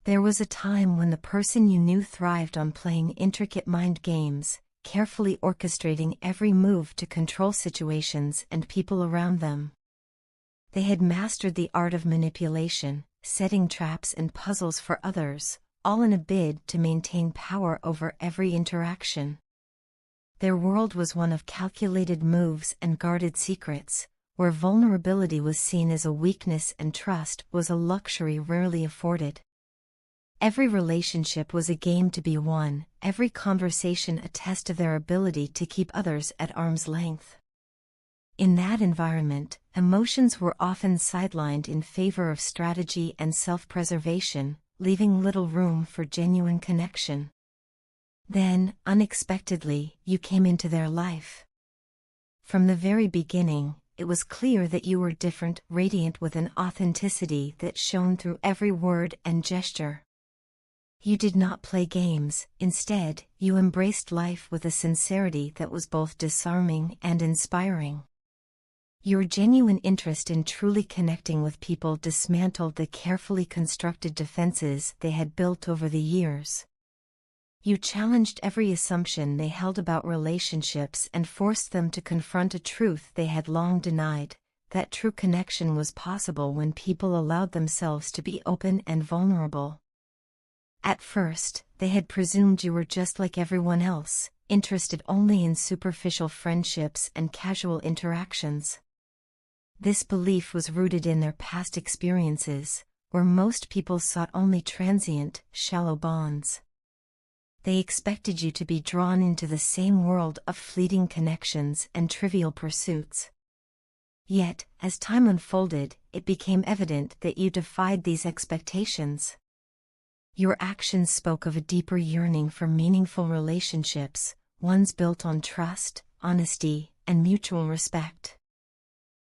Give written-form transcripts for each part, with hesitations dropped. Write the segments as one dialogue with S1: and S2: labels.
S1: There was a time when the person you knew thrived on playing intricate mind games, carefully orchestrating every move to control situations and people around them. They had mastered the art of manipulation, setting traps and puzzles for others, all in a bid to maintain power over every interaction. Their world was one of calculated moves and guarded secrets, where vulnerability was seen as a weakness and trust was a luxury rarely afforded. Every relationship was a game to be won, every conversation a test of their ability to keep others at arm's length. In that environment, emotions were often sidelined in favor of strategy and self-preservation, leaving little room for genuine connection. Then, unexpectedly, you came into their life. From the very beginning, it was clear that you were different, radiant with an authenticity that shone through every word and gesture. You did not play games, instead, you embraced life with a sincerity that was both disarming and inspiring. Your genuine interest in truly connecting with people dismantled the carefully constructed defenses they had built over the years. You challenged every assumption they held about relationships and forced them to confront a truth they had long denied, that true connection was possible when people allowed themselves to be open and vulnerable. At first, they had presumed you were just like everyone else, interested only in superficial friendships and casual interactions. This belief was rooted in their past experiences, where most people sought only transient, shallow bonds. They expected you to be drawn into the same world of fleeting connections and trivial pursuits. Yet, as time unfolded, it became evident that you defied these expectations. Your actions spoke of a deeper yearning for meaningful relationships, ones built on trust, honesty, and mutual respect.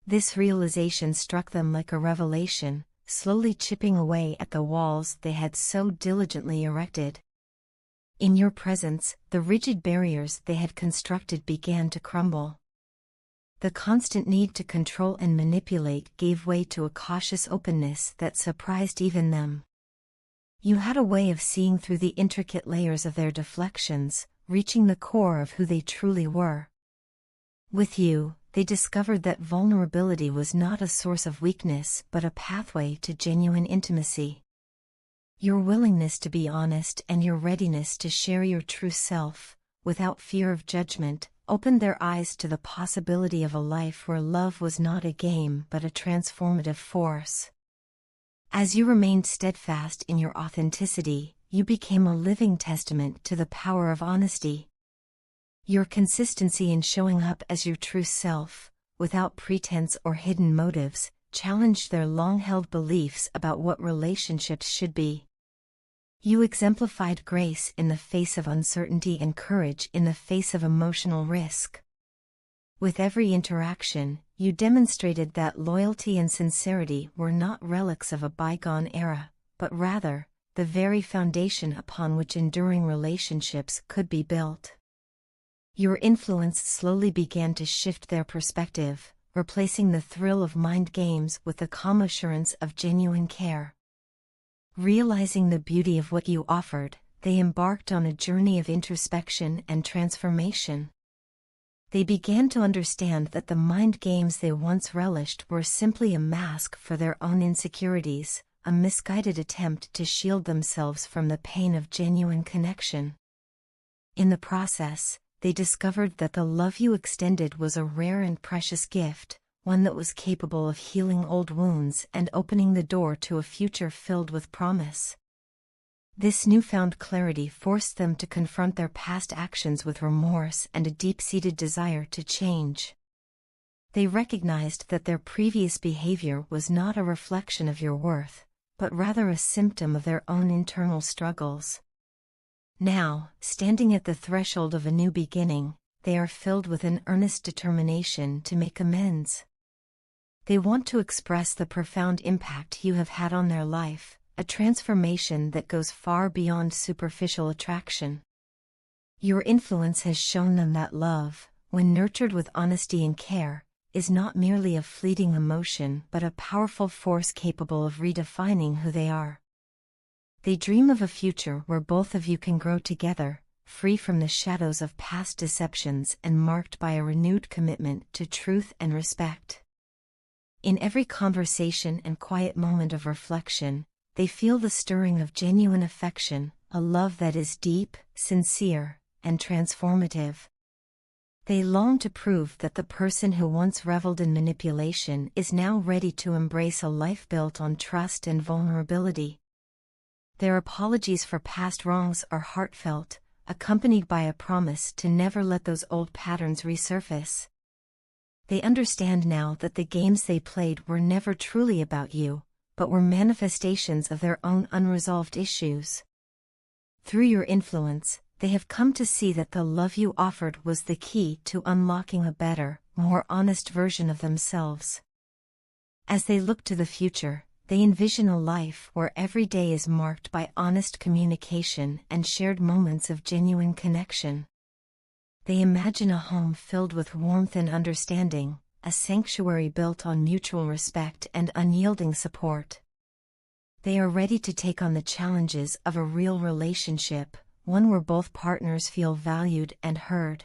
S1: This realization struck them like a revelation, slowly chipping away at the walls they had so diligently erected. In your presence, the rigid barriers they had constructed began to crumble. The constant need to control and manipulate gave way to a cautious openness that surprised even them. You had a way of seeing through the intricate layers of their deflections, reaching the core of who they truly were. With you, they discovered that vulnerability was not a source of weakness but a pathway to genuine intimacy. Your willingness to be honest and your readiness to share your true self, without fear of judgment, opened their eyes to the possibility of a life where love was not a game but a transformative force. As you remained steadfast in your authenticity, you became a living testament to the power of honesty. Your consistency in showing up as your true self, without pretense or hidden motives, challenged their long-held beliefs about what relationships should be. You exemplified grace in the face of uncertainty and courage in the face of emotional risk. With every interaction, you demonstrated that loyalty and sincerity were not relics of a bygone era, but rather, the very foundation upon which enduring relationships could be built. Your influence slowly began to shift their perspective, replacing the thrill of mind games with the calm assurance of genuine care. Realizing the beauty of what you offered, they embarked on a journey of introspection and transformation. They began to understand that the mind games they once relished were simply a mask for their own insecurities, a misguided attempt to shield themselves from the pain of genuine connection. In the process, they discovered that the love you extended was a rare and precious gift, one that was capable of healing old wounds and opening the door to a future filled with promise. This newfound clarity forced them to confront their past actions with remorse and a deep-seated desire to change. They recognized that their previous behavior was not a reflection of your worth, but rather a symptom of their own internal struggles. Now, standing at the threshold of a new beginning, they are filled with an earnest determination to make amends. They want to express the profound impact you have had on their life, a transformation that goes far beyond superficial attraction. Your influence has shown them that love, when nurtured with honesty and care, is not merely a fleeting emotion but a powerful force capable of redefining who they are. They dream of a future where both of you can grow together, free from the shadows of past deceptions and marked by a renewed commitment to truth and respect. In every conversation and quiet moment of reflection, they feel the stirring of genuine affection, a love that is deep, sincere, and transformative. They long to prove that the person who once reveled in manipulation is now ready to embrace a life built on trust and vulnerability. Their apologies for past wrongs are heartfelt, accompanied by a promise to never let those old patterns resurface. They understand now that the games they played were never truly about you, but were manifestations of their own unresolved issues. Through your influence, they have come to see that the love you offered was the key to unlocking a better, more honest version of themselves. As they look to the future, they envision a life where every day is marked by honest communication and shared moments of genuine connection. They imagine a home filled with warmth and understanding, a sanctuary built on mutual respect and unyielding support. They are ready to take on the challenges of a real relationship, one where both partners feel valued and heard.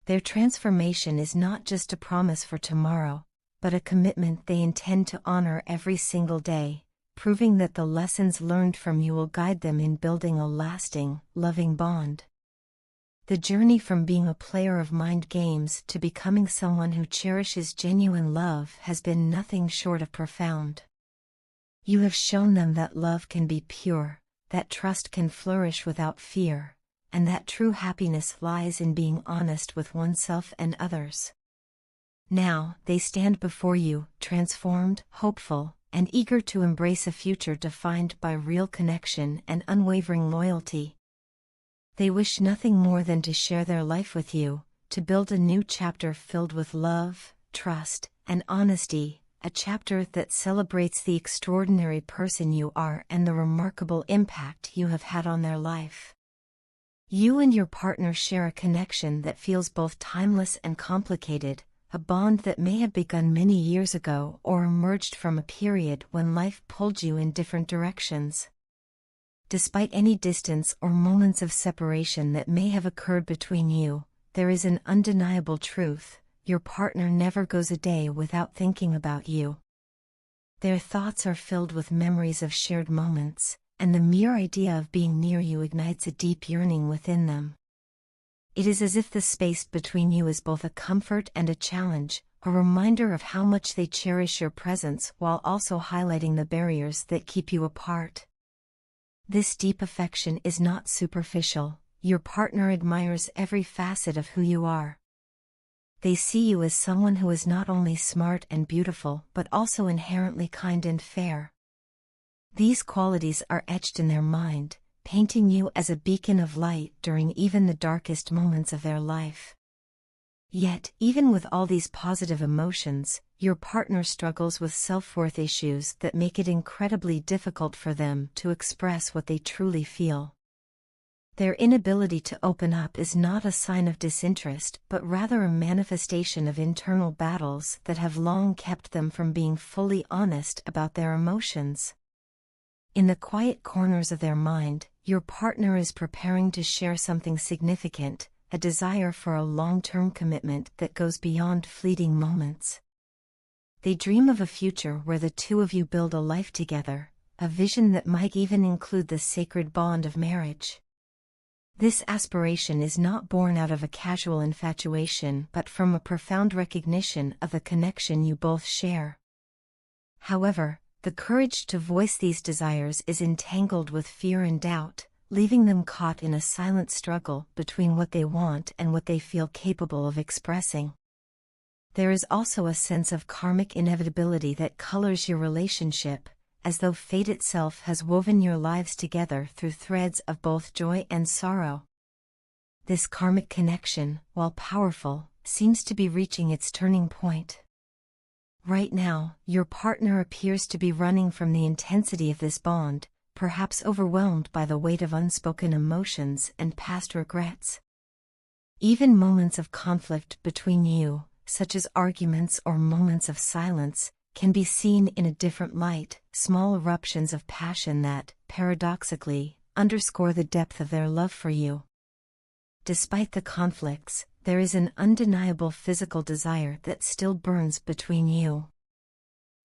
S1: Their transformation is not just a promise for tomorrow, but a commitment they intend to honor every single day, proving that the lessons learned from you will guide them in building a lasting, loving bond. The journey from being a player of mind games to becoming someone who cherishes genuine love has been nothing short of profound. You have shown them that love can be pure, that trust can flourish without fear, and that true happiness lies in being honest with oneself and others. Now, they stand before you, transformed, hopeful, and eager to embrace a future defined by real connection and unwavering loyalty. They wish nothing more than to share their life with you, to build a new chapter filled with love, trust, and honesty, a chapter that celebrates the extraordinary person you are and the remarkable impact you have had on their life. You and your partner share a connection that feels both timeless and complicated, a bond that may have begun many years ago or emerged from a period when life pulled you in different directions. Despite any distance or moments of separation that may have occurred between you, there is an undeniable truth: your partner never goes a day without thinking about you. Their thoughts are filled with memories of shared moments, and the mere idea of being near you ignites a deep yearning within them. It is as if the space between you is both a comfort and a challenge, a reminder of how much they cherish your presence while also highlighting the barriers that keep you apart. This deep affection is not superficial. Your partner admires every facet of who you are. They see you as someone who is not only smart and beautiful but also inherently kind and fair. These qualities are etched in their mind, painting you as a beacon of light during even the darkest moments of their life. Yet, even with all these positive emotions, your partner struggles with self-worth issues that make it incredibly difficult for them to express what they truly feel. Their inability to open up is not a sign of disinterest, but rather a manifestation of internal battles that have long kept them from being fully honest about their emotions. In the quiet corners of their mind, your partner is preparing to share something significant, a desire for a long-term commitment that goes beyond fleeting moments. They dream of a future where the two of you build a life together, a vision that might even include the sacred bond of marriage. This aspiration is not born out of a casual infatuation but from a profound recognition of the connection you both share. However, the courage to voice these desires is entangled with fear and doubt, leaving them caught in a silent struggle between what they want and what they feel capable of expressing. There is also a sense of karmic inevitability that colors your relationship, as though fate itself has woven your lives together through threads of both joy and sorrow. This karmic connection, while powerful, seems to be reaching its turning point. Right now, your partner appears to be running from the intensity of this bond, perhaps overwhelmed by the weight of unspoken emotions and past regrets. Even moments of conflict between you, such as arguments or moments of silence, can be seen in a different light, small eruptions of passion that, paradoxically, underscore the depth of their love for you. Despite the conflicts, there is an undeniable physical desire that still burns between you.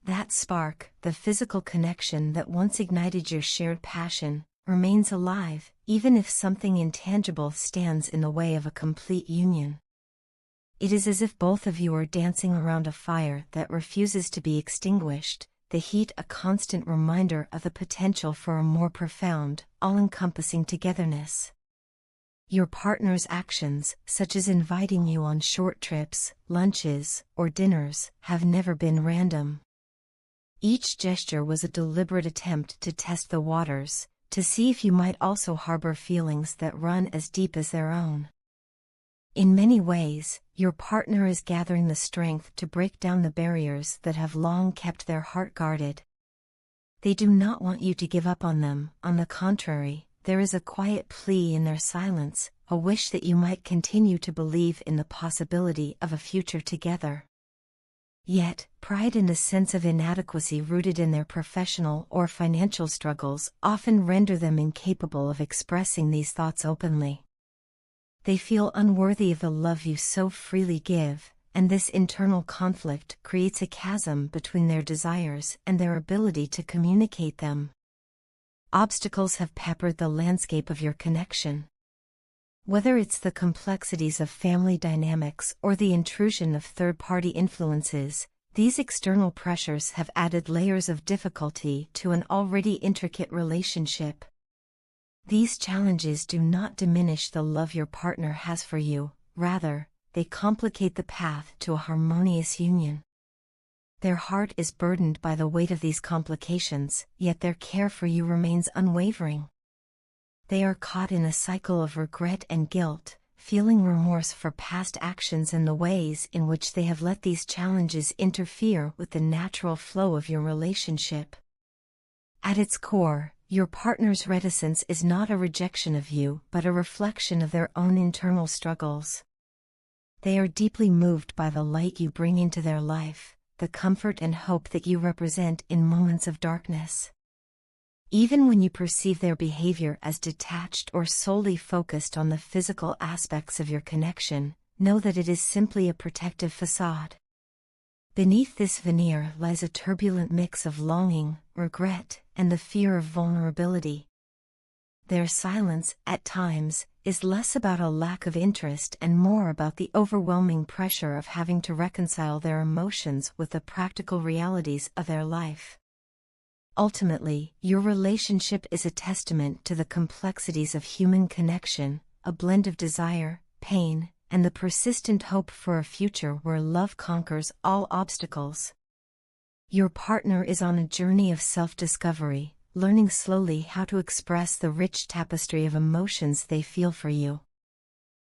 S1: That spark, the physical connection that once ignited your shared passion, remains alive, even if something intangible stands in the way of a complete union. It is as if both of you are dancing around a fire that refuses to be extinguished, the heat a constant reminder of the potential for a more profound, all-encompassing togetherness. Your partner's actions, such as inviting you on short trips, lunches, or dinners, have never been random. Each gesture was a deliberate attempt to test the waters, to see if you might also harbor feelings that run as deep as their own. In many ways, your partner is gathering the strength to break down the barriers that have long kept their heart guarded. They do not want you to give up on them, on the contrary, there is a quiet plea in their silence, a wish that you might continue to believe in the possibility of a future together. Yet, pride and a sense of inadequacy rooted in their professional or financial struggles often render them incapable of expressing these thoughts openly. They feel unworthy of the love you so freely give, and this internal conflict creates a chasm between their desires and their ability to communicate them. Obstacles have peppered the landscape of your connection. Whether it's the complexities of family dynamics or the intrusion of third-party influences, these external pressures have added layers of difficulty to an already intricate relationship. These challenges do not diminish the love your partner has for you, rather, they complicate the path to a harmonious union. Their heart is burdened by the weight of these complications, yet their care for you remains unwavering. They are caught in a cycle of regret and guilt, feeling remorse for past actions and the ways in which they have let these challenges interfere with the natural flow of your relationship. At its core, your partner's reticence is not a rejection of you but a reflection of their own internal struggles. They are deeply moved by the light you bring into their life, the comfort and hope that you represent in moments of darkness. Even when you perceive their behavior as detached or solely focused on the physical aspects of your connection, know that it is simply a protective facade. Beneath this veneer lies a turbulent mix of longing, regret, and the fear of vulnerability. Their silence, at times, is less about a lack of interest and more about the overwhelming pressure of having to reconcile their emotions with the practical realities of their life. Ultimately, your relationship is a testament to the complexities of human connection, a blend of desire, pain, and the persistent hope for a future where love conquers all obstacles. Your partner is on a journey of self-discovery, learning slowly how to express the rich tapestry of emotions they feel for you.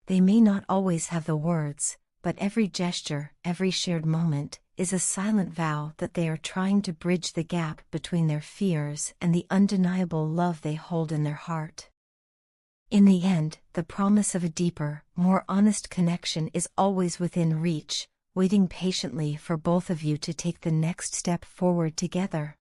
S1: They may not always have the words, but every gesture, every shared moment, is a silent vow that they are trying to bridge the gap between their fears and the undeniable love they hold in their heart. In the end, the promise of a deeper, more honest connection is always within reach, waiting patiently for both of you to take the next step forward together.